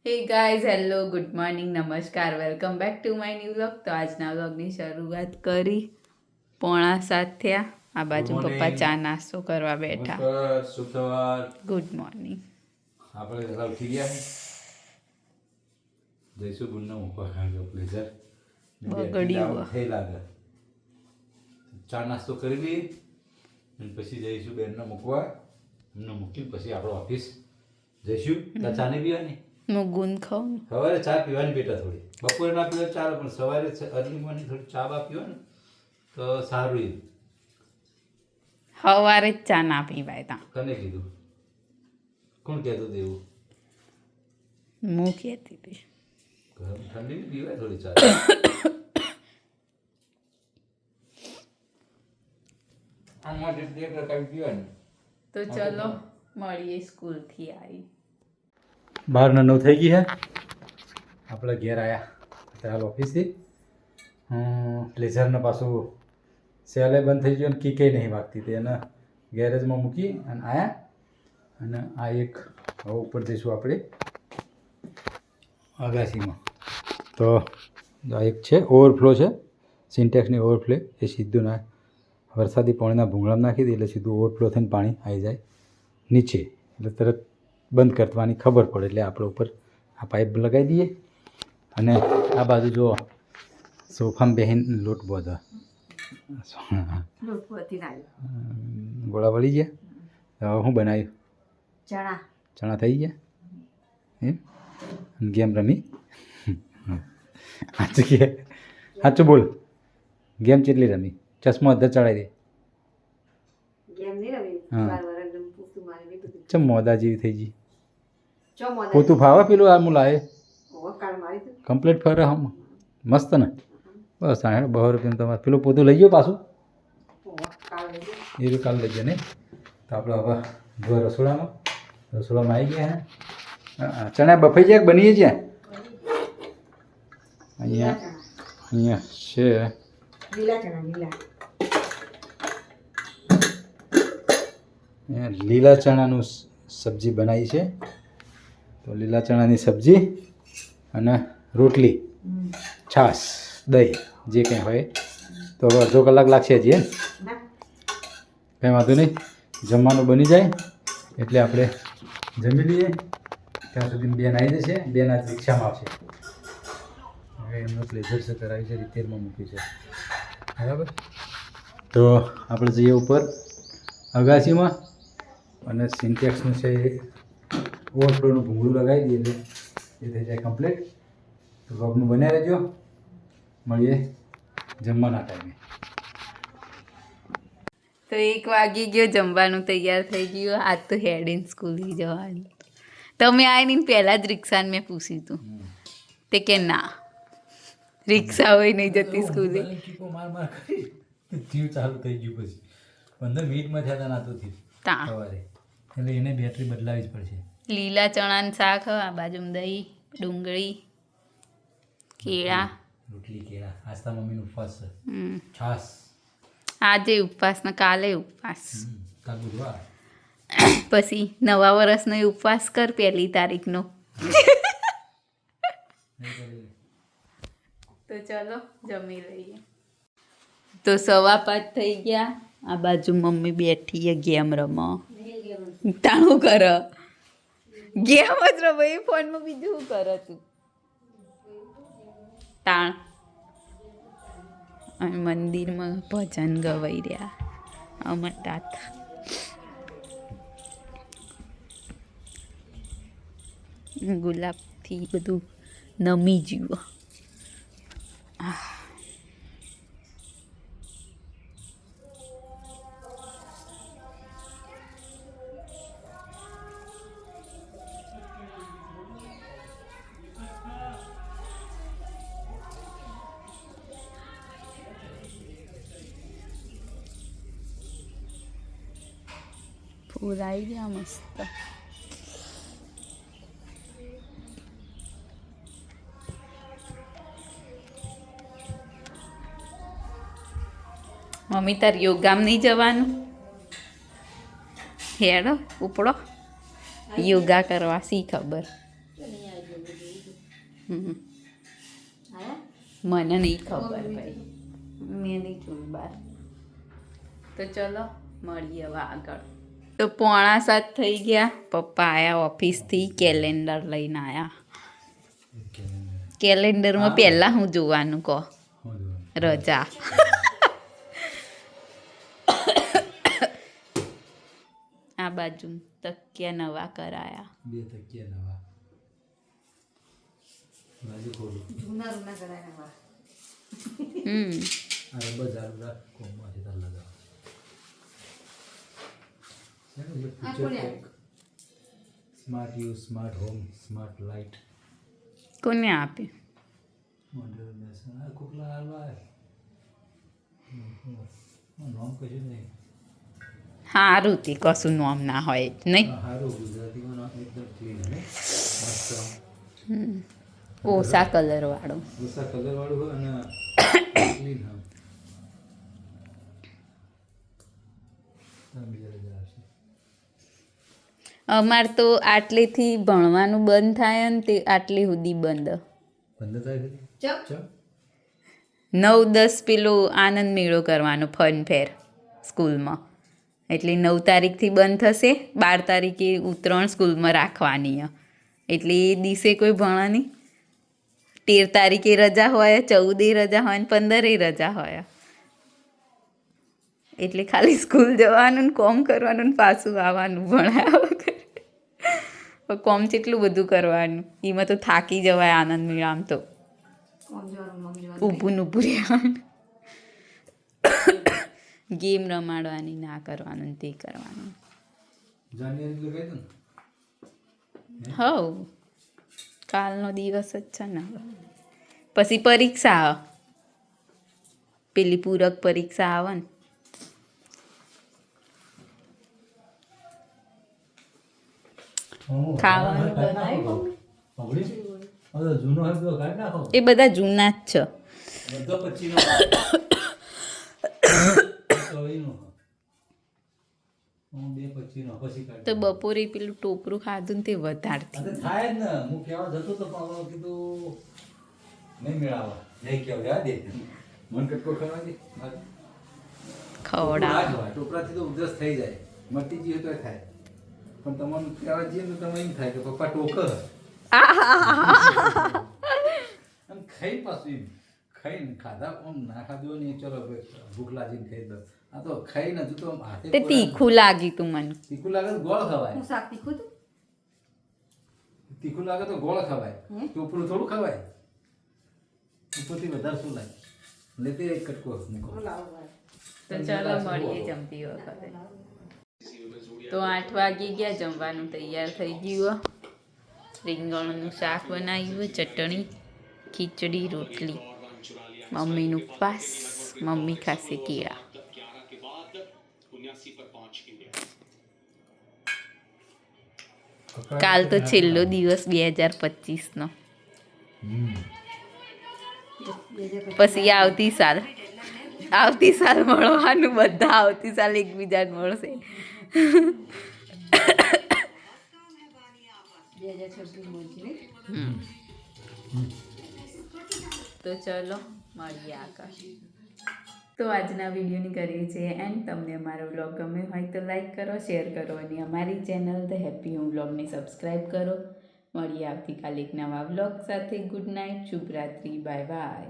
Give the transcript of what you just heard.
હે guys hello good morning નમસ્કાર welcome back to my new vlog. તો આજના વ્લોગની શરૂઆત કરી 6:45 થયા. આ બાજુ પપ્પા ચા નાસ્તો કરવા બેઠા. Good morning. આપણે જરા ઉઠી ગયા જઈશું ગુણનો મૂકવા ખાંજો પ્લેઝર બગડ્યું થઈ લાગે ચા નાસ્તો કરી લઈએ અને પછી જઈશું બેનને મૂકવા. એમને મૂકીને પછી આપણે ઓફિસ જઈશું. ત્યાં ચા નહીં પીવાની? હું ગુંદ ખાઉં ને સવારે ચા પીવાની બેટા થોડી. બપોરે ના પીવા ચાલે પણ સવારે અર્લી મોર્નિંગ થોડી ચા બા પીવો ને તો સારું. એ સવારે જ ચા ના પીવાય ત્યાં. કને કીધું? કોણ કહેતું હતું એવું? હું કહેતી હતી. ગરમ ઠંડી બી પીવાય થોડી ચા. આમાં જે પ્રકાર પીવાની. તો ચલો મળીએ સ્કૂલથી આવી. 12:09 થઈ ગઈ હે. આપણે ઘેર આવ્યા અત્યારે ઓફિસથી. પ્લેઝરને પાછું સેલે બંધ થઈ ગયો અને કીકે નહીં વાગતી તે એને ગેરેજમાં મૂકી અને આવ્યા. અને આ એક હવે ઉપર જઈશું આપણે અગાસીમાં. તો આ એક છે ઓવરફ્લો છે, સિન્ટેક્સની ઓવરફ્લો. એ સીધું ના વરસાદી પાણીના ભૂંગળામાં નાખી દે એટલે સીધું ઓવરફ્લો થઈને પાણી આવી જાય નીચે. એટલે તરત બંધ કરવાની ખબર પડે એટલે આપણે ઉપર આ પાઇપ લગાવી દઈએ. અને આ બાજુ જો સોફામાં બેહીને લોટ બધો ગોળા વળી ગયા. હવે શું બનાવ્યું? ચણા થઈ ગયા એમ. ગેમ રમી? સાચું કે સાચું બોલ. ગેમ કેટલી રમી? ચશ્મો અધર ચડાવી દે. હા ચમ મોદા જેવી થઈ ગઈ. પોતું ફાવે પેલું આ મુલાય કમ્પ્લીટ ફરે હમ મસ્ત ને. બસ 60-62 રૂપિયાનું તમારે પેલું પોતું લઈ ગયો પાછું. એ કાલ લઈ ગયો નહીં. તો આપણે હવે જો રસોડામાં આવી ગયા હે. ચણા બફાઈ જાય બનીએ છે. અહીંયા છે લીલા ચણાનું સબ્જી બનાવી છે. તો લીલા ચણાની સબ્જી અને રોટલી, છાશ, દહીં જે કંઈ હોય. તો હવે અડધો કલાક લાગશે હજી. કંઈ વાંધો નહીં. જમવાનું બની જાય એટલે આપણે જમી લઈએ. ત્યાં સુધી બેન આવી જશે. બેન આજ રિક્ષામાં આવશે. હવે એમનો પ્લેઝર છે કરાવી છે, રિપેરમાં મૂકી છે. બરાબર. તો આપણે જઈએ ઉપર અગાસીમાં અને સિન્ટેક્સનું છે એ ઓવરફ્લોનું ભૂંગળું લગાવી દઈએ એટલે એ થઈ જાય કમ્પ્લીટ. તો વ્લોગનું બન્યા રહેજો. મળીએ જમવાના ટાઈમે. તો 1 વાગી ગયો, જમવાનું તૈયાર થઈ ગયું. આજ તો હેડીને સ્કૂલે જવાની. તમે આવીને પહેલાં જ રિક્ષાને મેં પૂછ્યું હતું તે કે ના રિક્ષા હોય નહીં જતી સ્કૂલે. ચાલુ થઈ ગયું પછી 15 મિનિટમાં થયા નાતું થયું સવારે. એટલે એને બેટરી બદલાવી જ પડશે. લીલા ચણાનું શાક, આ બાજુ દહીં, ડુંગળી, કેળા, રોટલી, કેળા. આસ્તા મમ્મીનો ઉપવાસ છે. છાશ આજે ઉપવાસ ને કાલે ઉપવાસ. કાલ બુધવાર. પછી નવા વર્ષનો ઉપવાસ કર 1 તારીખનો. તો ચલો જમી લઈએ. તો 5:15 થઈ ગયા. આ બાજુ મમ્મી બેઠી છે ગેમ રમવા. તાણું કર ગેમ જ રમો. એ ફોનમાં બીજું શું કરે તું? તાણ અને મંદિરમાં ભજન ગવાઈ રહ્યા અમરનાથ. ગુલાબથી બધું નમી ગયું. ફૂલ આવી ગયા મસ્ત. મમ્મી તાર યોગામાં નહીં જવાનું? હેડો ઉપડો યોગા કરવા. શી ખબર હમ. મને નહીં ખબર ભાઈ, મેં નહીં જોયું બહાર. તો ચલો મળીએ હવે આગળ. તો 6:45 થઈ ગયા. પપ્પા આયા ઓફિસથી, કેલેન્ડર લઈને આયા. કેલેન્ડરમાં પહેલાં હું જોવાનું કહો? રજા. આ બાજુ તકિયા નવા કરાયા. 2 તકિયા નવા. બાજુ ખોલું. આ બજાર કોમમાંથી તાર લગાવ. Smart you, smart home, smart light. કોને આપે? કોકલા હાલવા નામ કશું નહીં. સારું તે કશું નામ ના હોય નહીં. સારું ગુજરાતીમાં નામ એકદમ ક્લીન હે મસ્ત. ઓછા કલર વાળો. ઓછા કલર વાળું હોય અને ક્લીન હા. અમારે તો આટલેથી ભણવાનું બંધ થાય ને તે આટલી સુધી બંધ. બંધ થાય છે 9-10 પેલો આનંદ મેળો કરવાનો ફન ફેર સ્કૂલમાં, એટલે 9 તારીખથી બંધ થશે. 12 તારીખે ઉત્તરાયણ સ્કૂલમાં રાખવાની, એટલે એ દિવસે કોઈ ભણે નહીં. 13 તારીખે રજા હોય, 14 રજા હોય ને 15 રજા હોય. એટલે ખાલી સ્કૂલ જવાનું ને કોમ કરવાનું ને પાછું આવવાનું ભણાયા વગર. કોમ કેટલું બધું કરવાનું, એમાં તો થાકી જવાય. આનંદ મેળામાં તો ઊભું રહેવાનું, ગેમ રમાડવાની, ના કરવાનું ને તે કરવાનું. હવ કાલનો દિવસ જ છે ને. પછી પરીક્ષા આવે, પેલી પૂરક પરીક્ષા આવે ને. ખાવાનું બનાવ્યું એ બધા જૂના જ છે. તો બપોરે પેલું ટોપરું ખાધું ને તે વધારતી થાય જ ને. હું કહેવા જતો તો પણ કીધું નહીં મેળાવા, નહીં કહેવા દે મન કટકો કરવા દે. ખવડાવ ટોપરાથી તો ઉધરસ થઈ જાય, મટી જઈએ તો થાય. પણ તમને કહેવા જઈએ તો તમે એમ થાય કે પપ્પા ટોકર ખાઈ પાછું એમ ખાઈને ખાધા આમ ના ખાધું નહીં, ચલો ભૂખ લાગીને ખાઈ દો. આ તો ખાઈને હજુ તો હાથે તે તીખું લાગ્યું તું મને. તીખું લાગે તો ગોળ ખવાય. તીખું લાગે તો ગોળ ખવાય, ટોપરું થોડું ખવાય. ઉપરથી વધારે શું લાગે લેતે એક કટકો મૂકો. તો ચાલો મળીએ જમતી વખતે. તો 8 વાગી ગયા, જમવાનું તૈયાર થઈ ગયું. રીંગણનું શાક બનાવ્યું, ચટણી, ખીચડી, રોટલી. મમ્મીનું ઉપવાસ, મમ્મી ખાશે કેળા. કાલ તો છેલ્લો દિવસ 2025 નો. પછી આવતી સાલ મળવાનું, બધા આવતી સાલ એકબીજાને મળશે. તો ચલો મળીએ આગળ. તો આજના વિડીયોની કરીએ છીએ એન્ડ. તમને અમારો વ્લોગ ગમે હોય તો લાઈક કરો, શેર કરો અને અમારી ચેનલ ધ હેપી હોમ વ્લોગને સબસ્ક્રાઈબ કરો. મળીએ આવતીકાલે એક નવા વ્લોગ સાથે. ગુડ નાઇટ, શુભરાત્રી, બાય બાય.